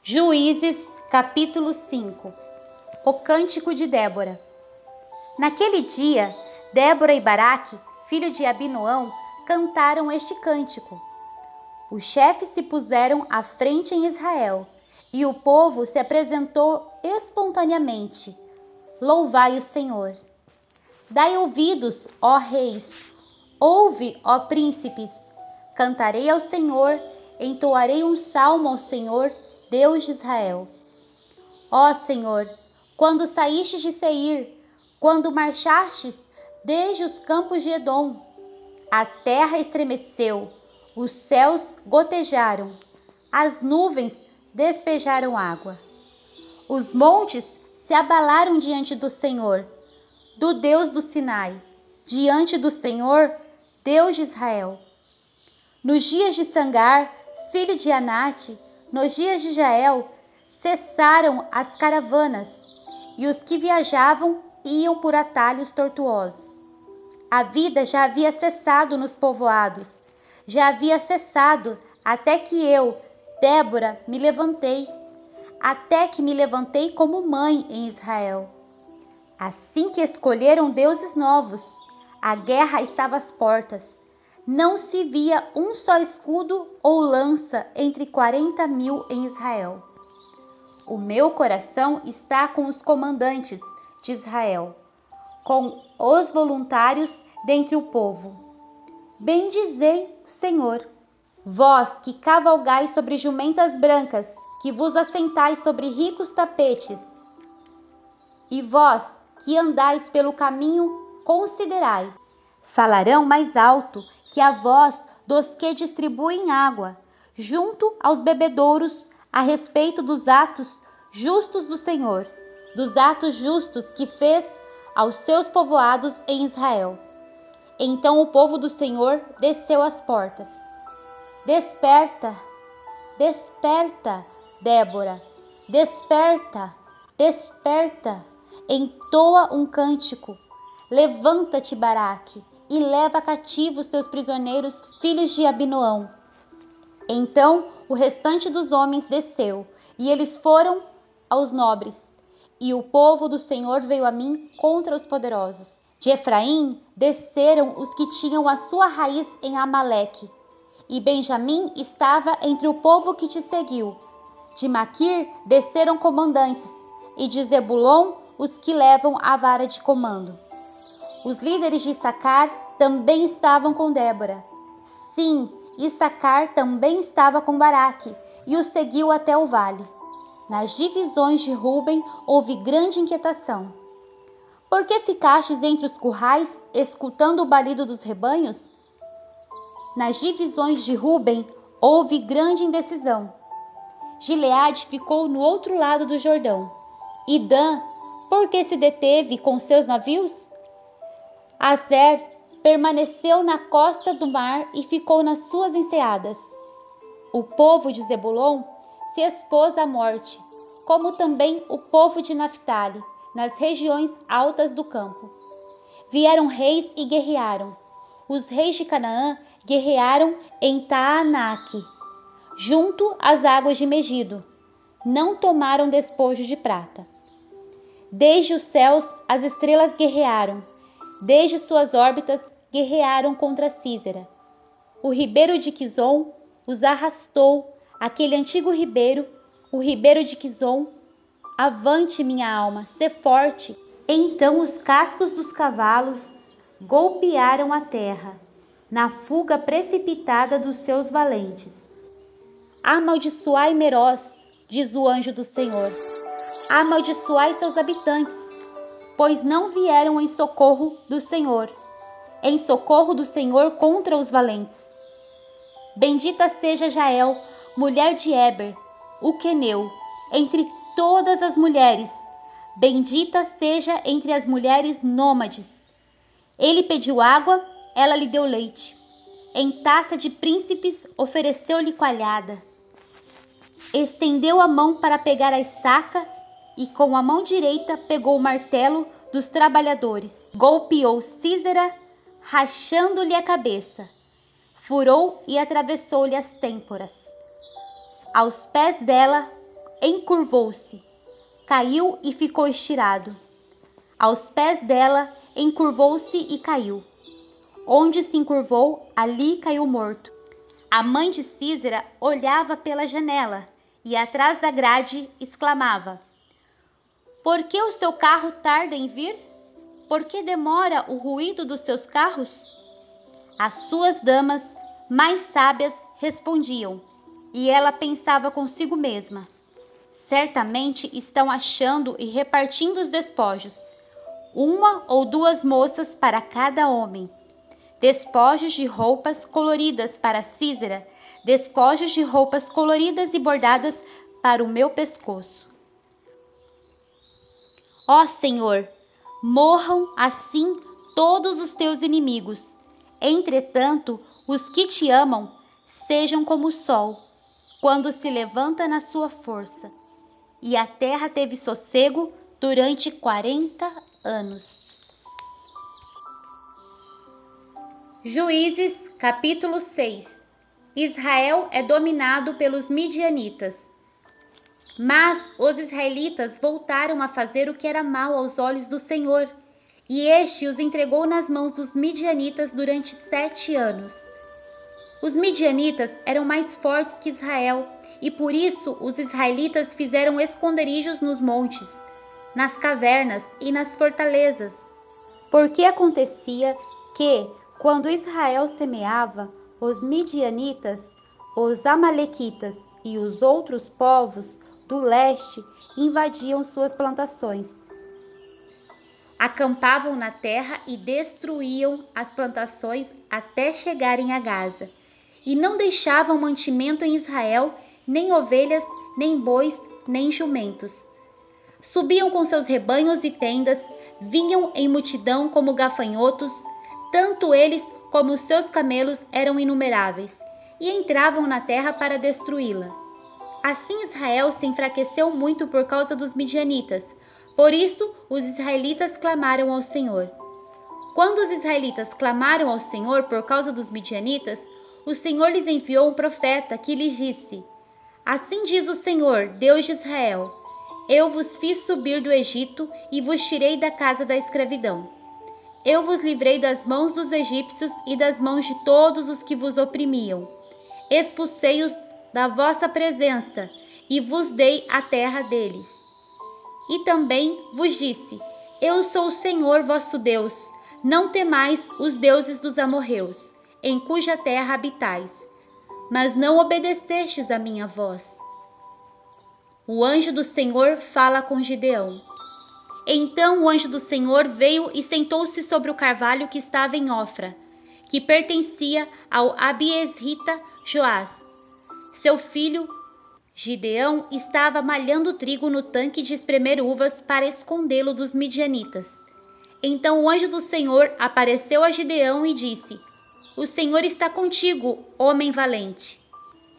Juízes, capítulo 5. O cântico de Débora. Naquele dia, Débora e Baraque, filho de Abinoão, cantaram este cântico. Os chefes se puseram à frente em Israel, e o povo se apresentou espontaneamente. Louvai o Senhor. Dai ouvidos, ó reis, ouve, ó príncipes. Cantarei ao Senhor, entoarei um salmo ao Senhor, Deus de Israel. Ó Senhor, quando saístes de Seir, quando marchastes desde os campos de Edom, a terra estremeceu, os céus gotejaram, as nuvens despejaram água. Os montes se abalaram diante do Senhor, do Deus do Sinai, diante do Senhor, Deus de Israel. Nos dias de Sangar, filho de Anate, nos dias de Jael, cessaram as caravanas, e os que viajavam iam por atalhos tortuosos. A vida já havia cessado nos povoados, já havia cessado até que eu, Débora, me levantei, até que me levantei como mãe em Israel. Assim que escolheram deuses novos, a guerra estava às portas. Não se via um só escudo ou lança entre 40.000 em Israel. O meu coração está com os comandantes de Israel, com os voluntários dentre o povo. Bendizei o Senhor. Vós que cavalgais sobre jumentas brancas, que vos assentais sobre ricos tapetes, e vós que andais pelo caminho, considerai. Falarão mais alto que a voz dos que distribuem água, junto aos bebedouros, a respeito dos atos justos do Senhor, dos atos justos que fez aos seus povoados em Israel. Então o povo do Senhor desceu às portas. Desperta, desperta, Débora, desperta, desperta, entoa um cântico. Levanta-te, Baraque, e leva cativos teus prisioneiros, filhos de Abinoão. Então o restante dos homens desceu, e eles foram aos nobres, e o povo do Senhor veio a mim contra os poderosos. De Efraim desceram os que tinham a sua raiz em Amaleque, e Benjamim estava entre o povo que te seguiu. De Maquir desceram comandantes, e de Zebulon os que levam a vara de comando. Os líderes de Issacar também estavam com Débora. Sim, Issacar também estava com Baraque, e o seguiu até o vale. Nas divisões de Ruben houve grande inquietação. Por que ficastes entre os currais, escutando o balido dos rebanhos? Nas divisões de Ruben houve grande indecisão. Gileade ficou no outro lado do Jordão. E Dan, por que se deteve com seus navios? Azer permaneceu na costa do mar e ficou nas suas enseadas. O povo de Zebulon se expôs à morte, como também o povo de Naftali, nas regiões altas do campo. Vieram reis e guerrearam. Os reis de Canaã guerrearam em Taanaque, junto às águas de Megido. Não tomaram despojo de prata. Desde os céus as estrelas guerrearam. Desde suas órbitas guerrearam contra Císera. O ribeiro de Quizon os arrastou, aquele antigo ribeiro, o ribeiro de Quizon. Avante, minha alma, sê forte. Então os cascos dos cavalos golpearam a terra, na fuga precipitada dos seus valentes. Amaldiçoai Meroz, diz o anjo do Senhor. Amaldiçoai seus habitantes, pois não vieram em socorro do Senhor contra os valentes. Bendita seja Jael, mulher de Eber, o queneu, entre todas as mulheres. Bendita seja entre as mulheres nômades. Ele pediu água, ela lhe deu leite. Em taça de príncipes ofereceu-lhe coalhada. Estendeu a mão para pegar a estaca e com a mão direita pegou o martelo dos trabalhadores. Golpeou Císera, rachando-lhe a cabeça. Furou e atravessou-lhe as têmporas. Aos pés dela encurvou-se, caiu e ficou estirado. Aos pés dela, encurvou-se e caiu. Onde se encurvou, ali caiu morto. A mãe de Císera olhava pela janela e, atrás da grade, exclamava: Por que o seu carro tarda em vir? Por que demora o ruído dos seus carros? As suas damas mais sábias respondiam, e ela pensava consigo mesma: certamente estão achando e repartindo os despojos, uma ou duas moças para cada homem. Despojos de roupas coloridas para Císera, despojos de roupas coloridas e bordadas para o meu pescoço. Ó Senhor, morram assim todos os teus inimigos. Entretanto, os que te amam sejam como o sol, quando se levanta na sua força. E a terra teve sossego durante 40 anos. Juízes, capítulo 6. Israel é dominado pelos midianitas. Mas os israelitas voltaram a fazer o que era mal aos olhos do Senhor, e este os entregou nas mãos dos midianitas durante 7 anos. Os midianitas eram mais fortes que Israel, e por isso os israelitas fizeram esconderijos nos montes, nas cavernas e nas fortalezas. Porque acontecia que, quando Israel semeava, os midianitas, os amalequitas e os outros povos do leste invadiam suas plantações. Acampavam na terra e destruíam as plantações até chegarem a Gaza. E não deixavam mantimento em Israel, nem ovelhas, nem bois, nem jumentos. Subiam com seus rebanhos e tendas, vinham em multidão como gafanhotos, tanto eles como os seus camelos eram inumeráveis, e entravam na terra para destruí-la. Assim Israel se enfraqueceu muito por causa dos midianitas. Por isso os israelitas clamaram ao Senhor. Quando os israelitas clamaram ao Senhor por causa dos midianitas, o Senhor lhes enviou um profeta que lhes disse: Assim diz o Senhor, Deus de Israel: Eu vos fiz subir do Egito e vos tirei da casa da escravidão. Eu vos livrei das mãos dos egípcios e das mãos de todos os que vos oprimiam. Expulsei-os da vossa presença e vos dei a terra deles. E também vos disse: Eu sou o Senhor vosso Deus. Não temais os deuses dos amorreus, em cuja terra habitais. Mas não obedecestes a minha voz. O anjo do Senhor fala com Gideão. Então o anjo do Senhor veio e sentou-se sobre o carvalho que estava em Ofra, que pertencia ao abiesrita Joás. Seu filho Gideão estava malhando trigo no tanque de espremer uvas para escondê-lo dos midianitas. Então o anjo do Senhor apareceu a Gideão e disse: O Senhor está contigo, homem valente.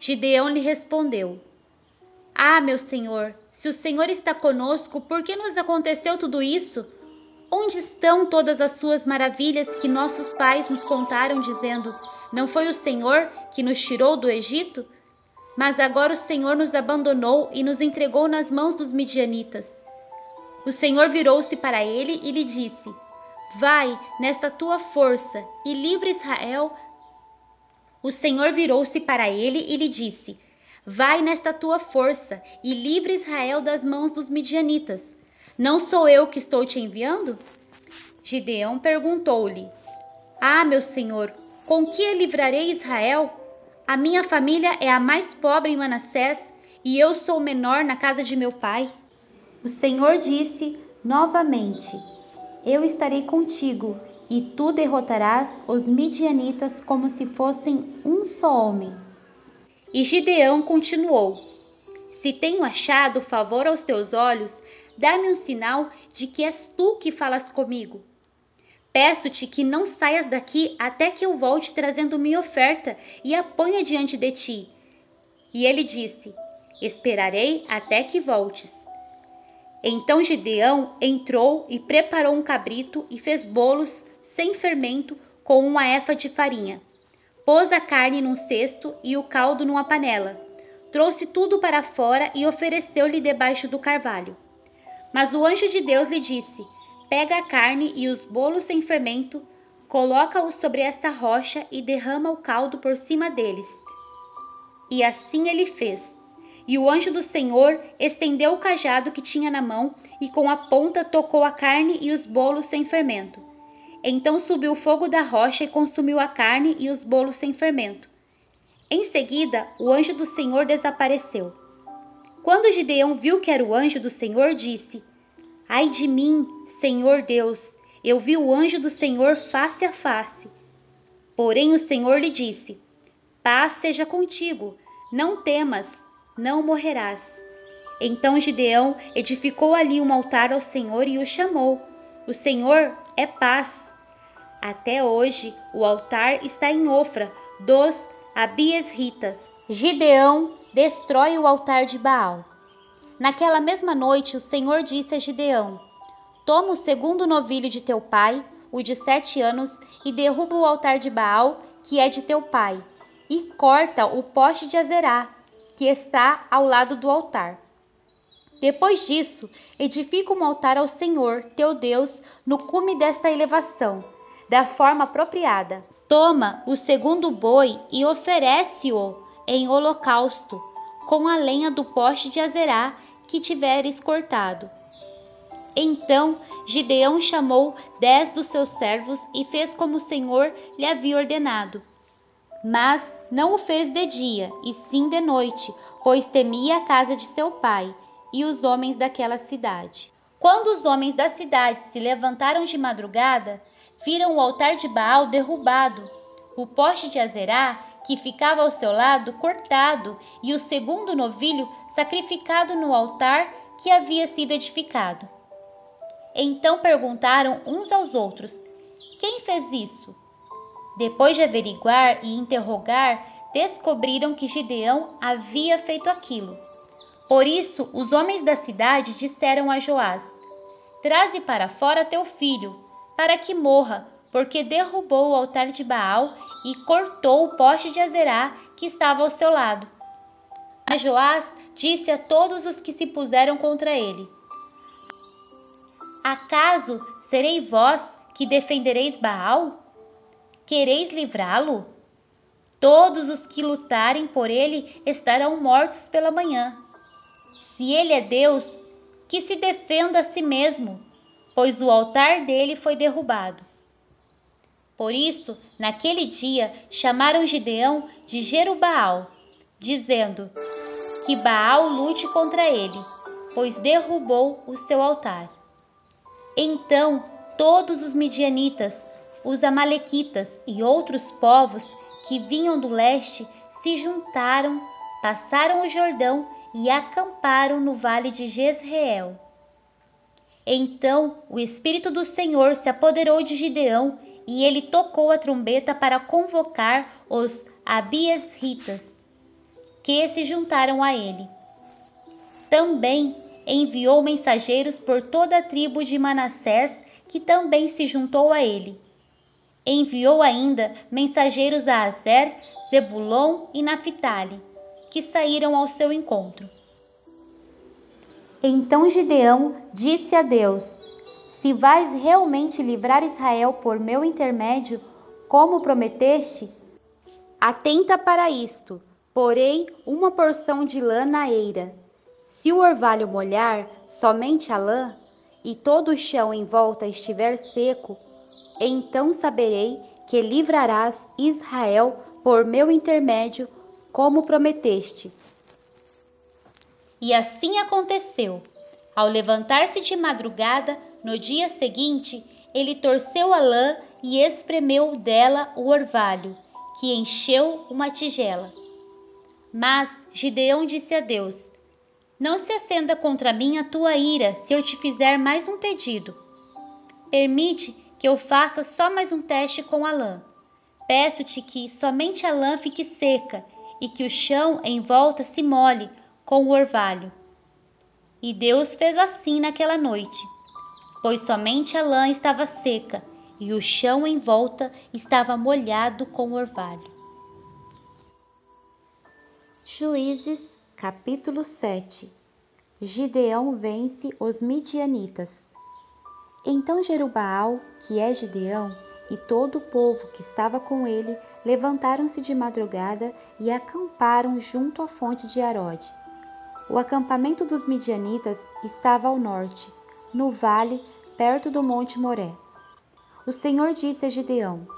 Gideão lhe respondeu: Ah, meu Senhor, se o Senhor está conosco, por que nos aconteceu tudo isso? Onde estão todas as suas maravilhas que nossos pais nos contaram, dizendo: Não foi o Senhor que nos tirou do Egito? Mas agora o Senhor nos abandonou e nos entregou nas mãos dos midianitas. O Senhor virou-se para ele e lhe disse: Vai nesta tua força e livra Israel. O Senhor virou-se para ele e lhe disse: Vai nesta tua força e livra Israel das mãos dos midianitas. Não sou eu que estou te enviando? Gideão perguntou-lhe: Ah, meu Senhor, com que livrarei Israel? A minha família é a mais pobre em Manassés e eu sou o menor na casa de meu pai. O Senhor disse novamente: Eu estarei contigo e tu derrotarás os midianitas como se fossem um só homem. E Gideão continuou: Se tenho achado favor aos teus olhos, dá-me um sinal de que és tu que falas comigo. Peço-te que não saias daqui até que eu volte trazendo minha oferta e a ponha diante de ti. E ele disse: Esperarei até que voltes. Então Gideão entrou e preparou um cabrito e fez bolos sem fermento com 1 efa de farinha. Pôs a carne num cesto e o caldo numa panela. trouxe tudo para fora e ofereceu-lhe debaixo do carvalho. Mas o anjo de Deus lhe disse: pega a carne e os bolos sem fermento, coloca-os sobre esta rocha e derrama o caldo por cima deles. E assim ele fez. E o anjo do Senhor estendeu o cajado que tinha na mão e com a ponta tocou a carne e os bolos sem fermento. Então subiu o fogo da rocha e consumiu a carne e os bolos sem fermento. Em seguida, o anjo do Senhor desapareceu. Quando Gideão viu que era o anjo do Senhor, disse: ai de mim, Senhor Deus, eu vi o anjo do Senhor face a face. Porém o Senhor lhe disse: paz seja contigo, não temas, não morrerás. Então Gideão edificou ali um altar ao Senhor e o chamou: o Senhor é paz. Até hoje o altar está em Ofra, dos Abiesritas. Gideão destrói o altar de Baal. Naquela mesma noite o Senhor disse a Gideão: toma o segundo novilho de teu pai, o de 7 anos, e derruba o altar de Baal, que é de teu pai, e corta o poste de Azerá, que está ao lado do altar. Depois disso, edifica um altar ao Senhor, teu Deus, no cume desta elevação, da forma apropriada. Toma o segundo boi e oferece-o em holocausto, com a lenha do poste de Azerá que tiveres cortado. Então Gideão chamou 10 dos seus servos e fez como o Senhor lhe havia ordenado. Mas não o fez de dia, e sim de noite, pois temia a casa de seu pai e os homens daquela cidade. Quando os homens da cidade se levantaram de madrugada, viram o altar de Baal derrubado, o poste de Azerá, que ficava ao seu lado, cortado, e o segundo novilho sacrificado no altar que havia sido edificado. Então perguntaram uns aos outros: quem fez isso? Depois de averiguar e interrogar, descobriram que Gideão havia feito aquilo. Por isso, os homens da cidade disseram a Joás: traze para fora teu filho, para que morra, porque derrubou o altar de Baal e cortou o poste de Azerá que estava ao seu lado. Mas Joás disse a todos os que se puseram contra ele: acaso serei vós que defendereis Baal? Quereis livrá-lo? Todos os que lutarem por ele estarão mortos pela manhã. Se ele é Deus, que se defenda a si mesmo, pois o altar dele foi derrubado. Por isso, naquele dia, chamaram Gideão de Jerubaal, dizendo: que Baal lute contra ele, pois derrubou o seu altar. Então, todos os midianitas, os amalequitas e outros povos que vinham do leste se juntaram, passaram o Jordão e acamparam no vale de Jezreel. Então o Espírito do Senhor se apoderou de Gideão e ele tocou a trombeta para convocar os Abiesritas, que se juntaram a ele. Também enviou mensageiros por toda a tribo de Manassés, que também se juntou a ele. Enviou ainda mensageiros a Aser, Zebulon e Naphtali, que saíram ao seu encontro. Então Gideão disse a Deus: se vais realmente livrar Israel por meu intermédio, como prometeste, atenta para isto, porei uma porção de lã na eira. Se o orvalho molhar somente a lã, e todo o chão em volta estiver seco, então saberei que livrarás Israel por meu intermédio, como prometeste. E assim aconteceu. Ao levantar-se de madrugada, no dia seguinte, ele torceu a lã e espremeu dela o orvalho, que encheu uma tigela. Mas Gideão disse a Deus: não se acenda contra mim a tua ira, se eu te fizer mais um pedido. Permite que eu faça só mais um teste com a lã. Peço-te que somente a lã fique seca e que o chão em volta se molhe com o orvalho. E Deus fez assim naquela noite, pois somente a lã estava seca e o chão em volta estava molhado com o orvalho. Juízes Capítulo 7. Gideão vence os midianitas. Então Jerubaal, que é Gideão, e todo o povo que estava com ele levantaram-se de madrugada e acamparam junto à fonte de Arode. O acampamento dos midianitas estava ao norte, no vale, perto do monte Moré. O Senhor disse a Gideão: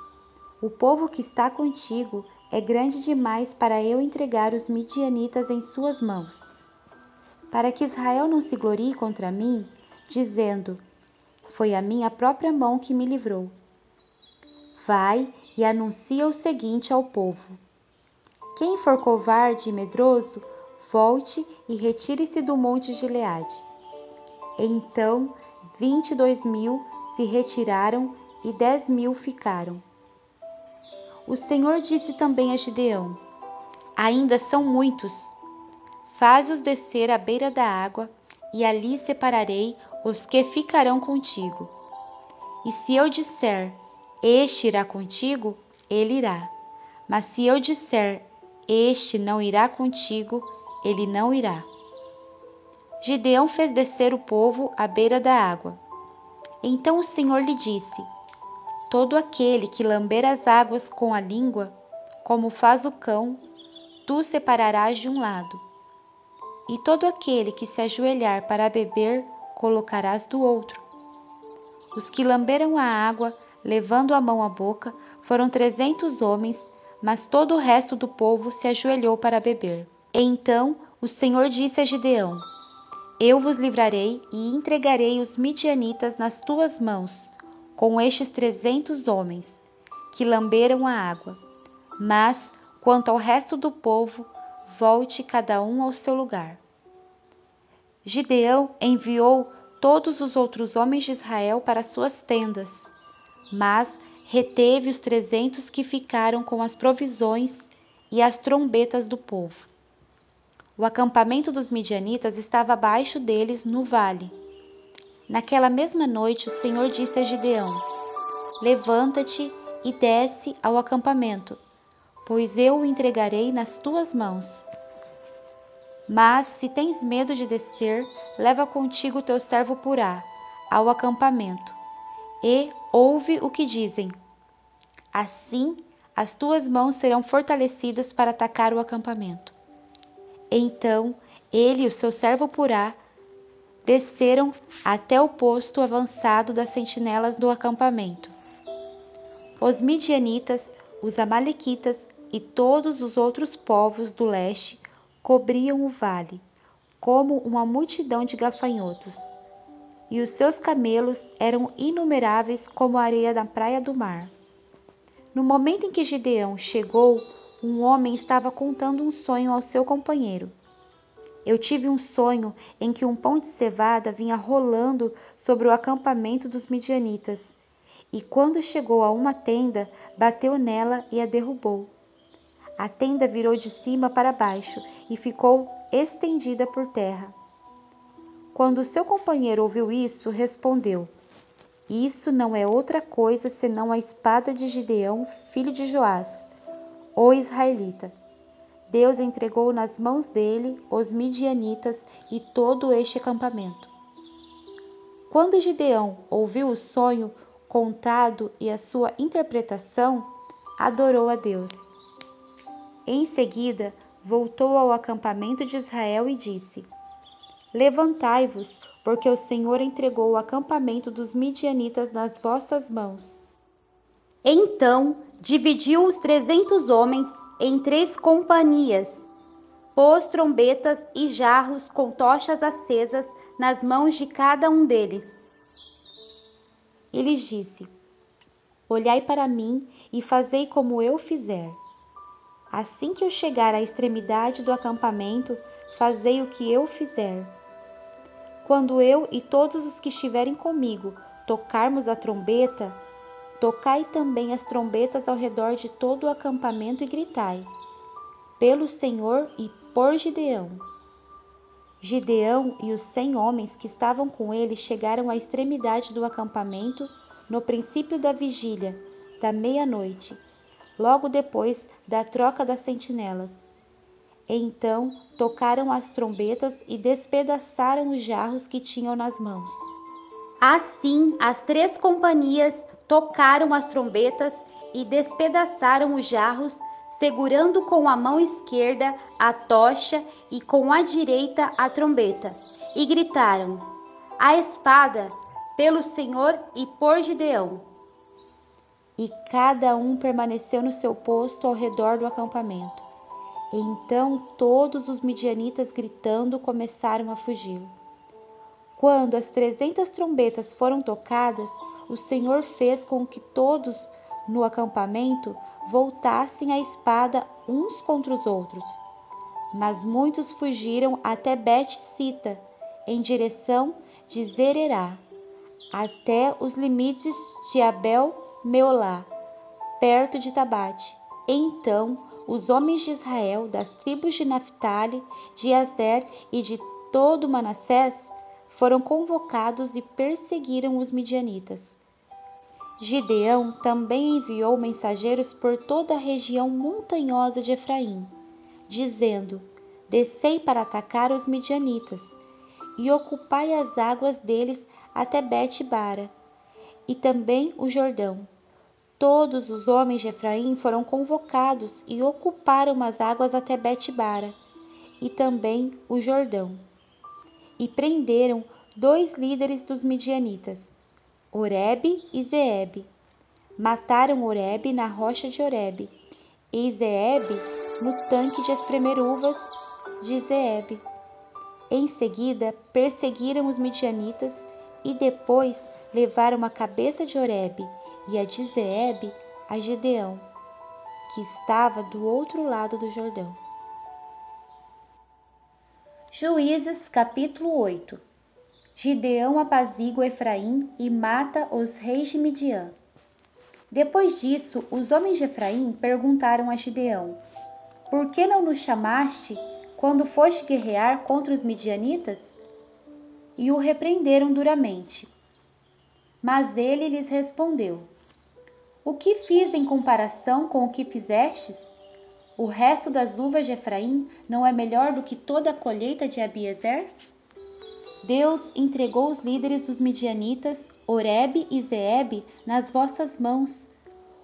O povo que está contigo é grande demais para eu entregar os midianitas em suas mãos. Para que Israel não se glorie contra mim, dizendo: Foi a minha própria mão que me livrou. Vai e anuncia o seguinte ao povo: Quem for covarde e medroso, volte e retire-se do monte Gileade. Então 22.000 se retiraram e 10.000 ficaram. O Senhor disse também a Gideão: Ainda são muitos. Faze-os descer à beira da água, e ali separarei os que ficarão contigo. E se eu disser: Este irá contigo, ele irá. Mas se eu disser: Este não irá contigo, ele não irá. Gideão fez descer o povo à beira da água. Então o Senhor lhe disse: Todo aquele que lamber as águas com a língua, como faz o cão, tu separarás de um lado. E todo aquele que se ajoelhar para beber, colocarás do outro. Os que lamberam a água, levando a mão à boca, foram 300 homens, mas todo o resto do povo se ajoelhou para beber. Então o Senhor disse a Gideão: Eu vos livrarei e entregarei os midianitas nas tuas mãos, com estes 300 homens, que lamberam a água. Mas, quanto ao resto do povo, volte cada um ao seu lugar. Gideão enviou todos os outros homens de Israel para suas tendas, mas reteve os 300 que ficaram com as provisões e as trombetas do povo. O acampamento dos midianitas estava abaixo deles no vale. Naquela mesma noite o Senhor disse a Gideão: Levanta-te e desce ao acampamento, pois eu o entregarei nas tuas mãos. Mas, se tens medo de descer, leva contigo teu servo Purá ao acampamento, e ouve o que dizem. Assim, as tuas mãos serão fortalecidas para atacar o acampamento. Então, ele e o seu servo Purá desceram até o posto avançado das sentinelas do acampamento. Os midianitas, os amalequitas e todos os outros povos do leste cobriam o vale, como uma multidão de gafanhotos, e os seus camelos eram inumeráveis como a areia da praia do mar. No momento em que Gideão chegou, um homem estava contando um sonho ao seu companheiro. Eu tive um sonho em que um pão de cevada vinha rolando sobre o acampamento dos midianitas, e quando chegou a uma tenda, bateu nela e a derrubou. A tenda virou de cima para baixo e ficou estendida por terra. Quando seu companheiro ouviu isso, respondeu: Isso não é outra coisa senão a espada de Gideão, filho de Joás, o israelita. Deus entregou nas mãos dele os midianitas e todo este acampamento. Quando Gideão ouviu o sonho contado e a sua interpretação, adorou a Deus. Em seguida, voltou ao acampamento de Israel e disse: Levantai-vos, porque o Senhor entregou o acampamento dos midianitas nas vossas mãos. Então dividiu os 300 homens em 3 companhias, pôs trombetas e jarros com tochas acesas nas mãos de cada um deles. E lhes disse: Olhai para mim e fazei como eu fizer. Assim que eu chegar à extremidade do acampamento, fazei o que eu fizer. Quando eu e todos os que estiverem comigo tocarmos a trombeta, tocai também as trombetas ao redor de todo o acampamento e gritai: Pelo Senhor e por Gideão. Gideão e os 100 homens que estavam com ele chegaram à extremidade do acampamento no princípio da vigília, da meia-noite, logo depois da troca das sentinelas. Então tocaram as trombetas e despedaçaram os jarros que tinham nas mãos. Assim, as 3 companhias tocaram as trombetas e despedaçaram os jarros, segurando com a mão esquerda a tocha e com a direita a trombeta, e gritaram: "A espada, pelo Senhor e por Gideão!" E cada um permaneceu no seu posto ao redor do acampamento. Então todos os midianitas, gritando, começaram a fugir. Quando as 300 trombetas foram tocadas, o Senhor fez com que todos no acampamento voltassem a espada uns contra os outros. Mas muitos fugiram até Bet-sita, em direção de Zererá, até os limites de Abel-meolá, perto de Tabate. Então os homens de Israel, das tribos de Naphtali, de Aser e de todo Manassés, foram convocados e perseguiram os midianitas. Gideão também enviou mensageiros por toda a região montanhosa de Efraim, dizendo: "Descei para atacar os midianitas, e ocupai as águas deles até Bet-bara, e também o Jordão." Todos os homens de Efraim foram convocados e ocuparam as águas até Bet-bara, e também o Jordão. E prenderam 2 líderes dos midianitas, Oreb e Zeeb. Mataram Oreb na rocha de Oreb, e Zeeb no tanque de espremer uvas de Zeeb. Em seguida, perseguiram os midianitas e depois levaram a cabeça de Oreb e a de Zeeb a Gideão, que estava do outro lado do Jordão. Juízes capítulo 8. Gideão apazigua Efraim e mata os reis de Midian. Depois disso, os homens de Efraim perguntaram a Gideão: "Por que não nos chamaste quando foste guerrear contra os midianitas?" E o repreenderam duramente. Mas ele lhes respondeu: "O que fiz em comparação com o que fizestes? O resto das uvas de Efraim não é melhor do que toda a colheita de Abiezer?" Deus entregou os líderes dos midianitas, Oreb e Zeeb, nas vossas mãos.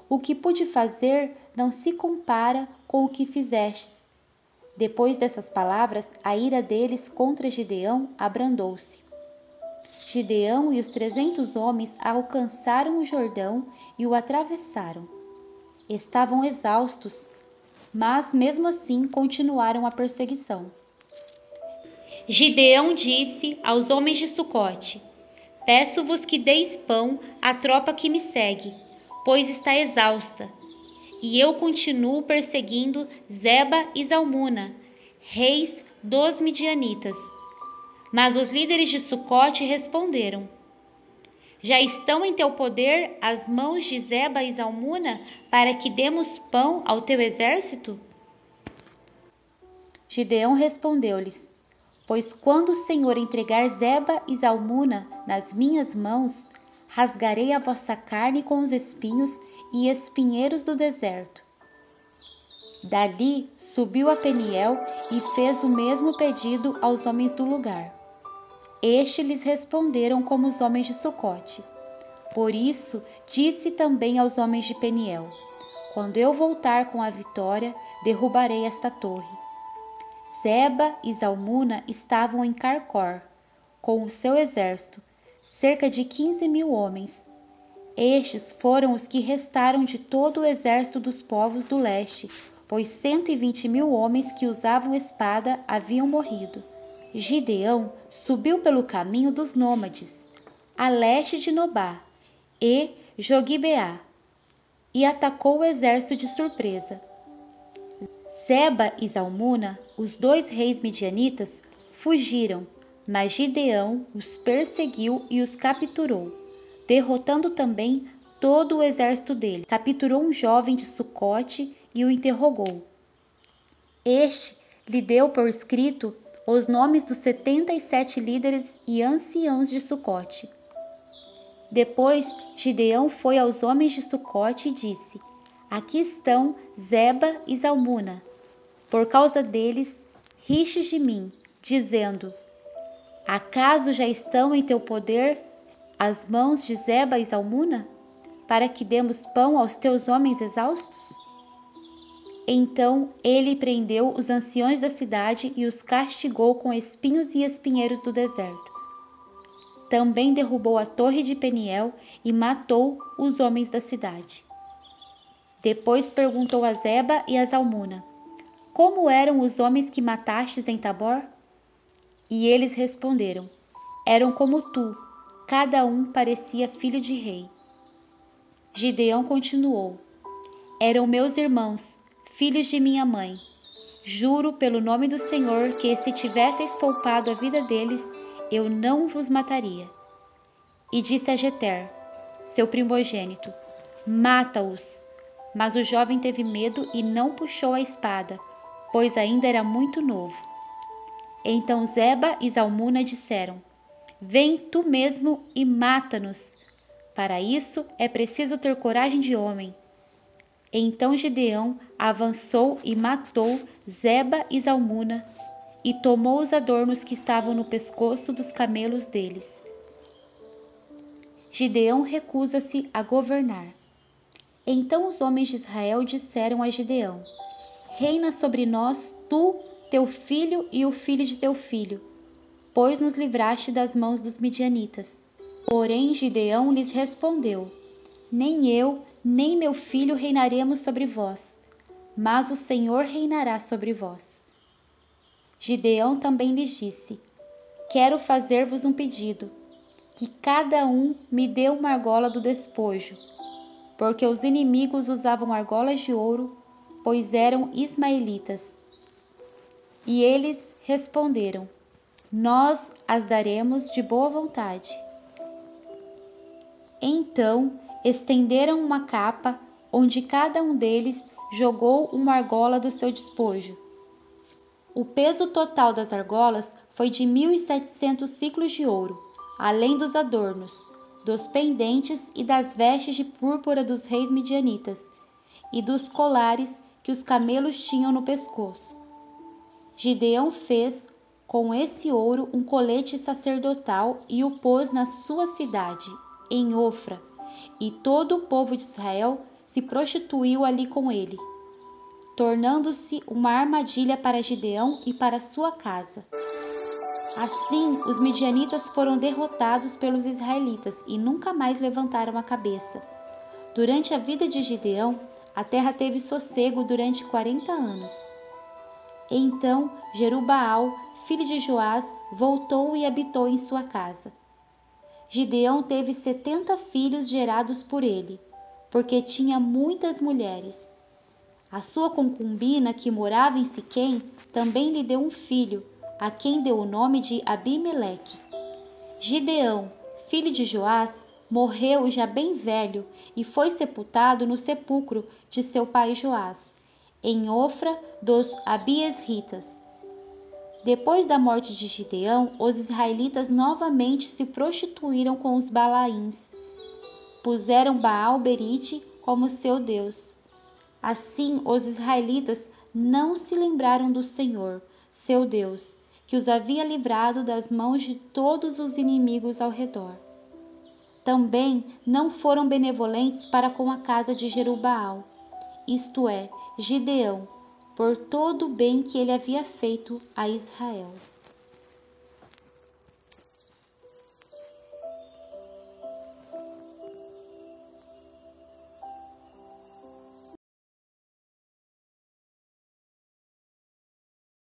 O que pude fazer não se compara com o que fizestes. Depois dessas palavras, a ira deles contra Gideão abrandou-se. Gideão e os 300 homens alcançaram o Jordão e o atravessaram. Estavam exaustos, mas mesmo assim continuaram a perseguição. Gideão disse aos homens de Sucote: "Peço-vos que deis pão à tropa que me segue, pois está exausta, e eu continuo perseguindo Zeba e Zalmuna, reis dos midianitas." Mas os líderes de Sucote responderam: "Já estão em teu poder as mãos de Zeba e Zalmuna para que demos pão ao teu exército?" Gideão respondeu-lhes: "Pois quando o Senhor entregar Zeba e Zalmuna nas minhas mãos, rasgarei a vossa carne com os espinhos e espinheiros do deserto." Dali subiu a Peniel e fez o mesmo pedido aos homens do lugar. Estes lhes responderam como os homens de Sucote. Por isso disse também aos homens de Peniel: "Quando eu voltar com a vitória, derrubarei esta torre." Zeba e Zalmuna estavam em Carcor, com o seu exército, cerca de 15.000 homens. Estes foram os que restaram de todo o exército dos povos do leste, pois 120.000 homens que usavam espada haviam morrido. Gideão subiu pelo caminho dos nômades, a leste de Nobá e Jogibeá, e atacou o exército de surpresa. Zeba e Zalmuna, os 2 reis midianitas, fugiram, mas Gideão os perseguiu e os capturou, derrotando também todo o exército dele. Capturou um jovem de Sucote e o interrogou. Este lhe deu por escrito os nomes dos 77 líderes e anciãos de Sucote. Depois Gideão foi aos homens de Sucote e disse: "Aqui estão Zeba e Zalmuna. por causa deles, ristes de mim, dizendo: acaso já estão em teu poder as mãos de Zeba e Zalmuna, para que demos pão aos teus homens exaustos? Então ele prendeu os anciões da cidade e os castigou com espinhos e espinheiros do deserto. Também derrubou a torre de Peniel e matou os homens da cidade. Depois perguntou a Zeba e a Zalmuna: como eram os homens que matastes em Tabor? E eles responderam: eram como tu, cada um parecia filho de rei. Gideão continuou: eram meus irmãos, filhos de minha mãe. Juro pelo nome do Senhor que, se tivesseis poupado a vida deles, eu não vos mataria. E disse a Jeter, seu primogênito: mata-os. Mas o jovem teve medo e não puxou a espada, pois ainda era muito novo. Então Zeba e Zalmuna disseram: vem tu mesmo e mata-nos. Para isso é preciso ter coragem de homem. Então Gideão avançou e matou Zeba e Zalmuna e tomou os adornos que estavam no pescoço dos camelos deles. Gideão recusa-se a governar. Então os homens de Israel disseram a Gideão: reina sobre nós tu, teu filho e o filho de teu filho, pois nos livraste das mãos dos midianitas. Porém Gideão lhes respondeu: nem eu, nem meu filho reinaremos sobre vós, mas o Senhor reinará sobre vós. Gideão também lhes disse: quero fazer-vos um pedido, que cada um me dê uma argola do despojo, porque os inimigos usavam argolas de ouro, pois eram ismaelitas. E eles responderam: nós as daremos de boa vontade. Então estenderam uma capa, onde cada um deles jogou uma argola do seu despojo. O peso total das argolas foi de 1.700 siclos de ouro, além dos adornos, dos pendentes e das vestes de púrpura dos reis midianitas, e dos colares que os camelos tinham no pescoço. Gideão fez com esse ouro um colete sacerdotal e o pôs na sua cidade, em Ofra, e todo o povo de Israel se prostituiu ali com ele, tornando-se uma armadilha para Gideão e para sua casa. Assim, os midianitas foram derrotados pelos israelitas e nunca mais levantaram a cabeça. Durante a vida de Gideão, a terra teve sossego durante 40 anos. Então Jerubaal, filho de Joás, voltou e habitou em sua casa. Gideão teve 70 filhos gerados por ele, porque tinha muitas mulheres. A sua concubina, que morava em Siquém, também lhe deu um filho, a quem deu o nome de Abimeleque. Gideão, filho de Joás, morreu já bem velho e foi sepultado no sepulcro de seu pai Joás, em Ofra dos Abiesritas. Depois da morte de Gideão, os israelitas novamente se prostituíram com os Balaíns. Puseram Baal-Berite como seu Deus. Assim, os israelitas não se lembraram do Senhor, seu Deus, que os havia livrado das mãos de todos os inimigos ao redor. Também não foram benevolentes para com a casa de Jerubaal, isto é, Gideão, por todo o bem que ele havia feito a Israel.